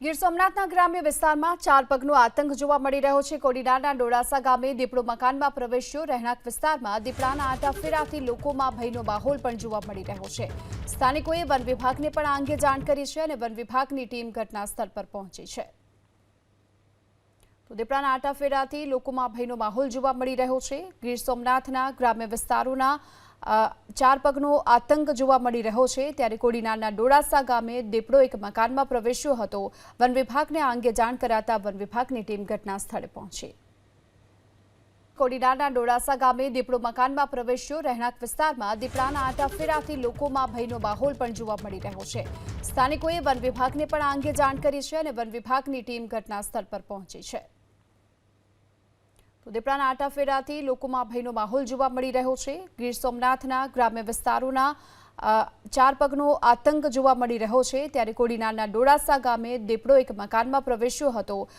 ગીર સોમનાથના ગ્રામ્ય વિસ્તારમાં ચાર પગનો આતંક જોવા મળી રહ્યો છે। કોડીનારના ડોળાસા ગામે દીપડો મકાનમાં પ્રવેશ્યો। રહેણાંક વિસ્તારમાં દીપડાના આટાફેરાથી લોકોમાં ભયનો માહોલ પણ જોવા મળી રહ્યો છે। સ્થાનિકોએ વન વિભાગને પણ આ અંગે જાણ કરી છે અને વન વિભાગની ટીમ ઘટના સ્થળ પર પહોંચી છે। તો દીપડાના આટાફેરાથી લોકોમાં ભયનો માહોલ જોવા મળી રહ્યો છે। ગીર સોમનાથના ગ્રામ્ય વિસ્તારોના ચાર પગનો આતંક જોવા મળી રહ્યો છે। ત્યારે કોડીનારના ડોળાસા ગામે દીપડો એક મકાનમાં પ્રવેશ્યો હતો। વન વિભાગને આ અંગે જાણ કરાતા વન વિભાગની ટીમ ઘટના સ્થળે પહોંચી। કોડીનારના ડોળાસા ગામે દીપડો મકાનમાં પ્રવેશ્યો। રહેણાંક વિસ્તારમાં દીપડાના આટાફેરાથી લોકોમાં ભયનો માહોલ પણ જોવા મળી રહ્યો છે। સ્થાનિકોએ વન વિભાગને પણ આ અંગે જાણ કરી છે અને વન વિભાગની ટીમ ઘટના સ્થળ પર પહોંચી છે। તો દીપડાના આટાફેરાથી લોકોમાં ભયનો માહોલ જોવા મળી રહ્યો છે। ગીર સોમનાથના ગ્રામ્ય વિસ્તારોના ચાર પગનો આતંક જોવા મળી રહ્યો છે। ત્યારે કોડીનારના ડોળાસા ગામે દીપડો એક મકાનમાં પ્રવેશ્યો હતો।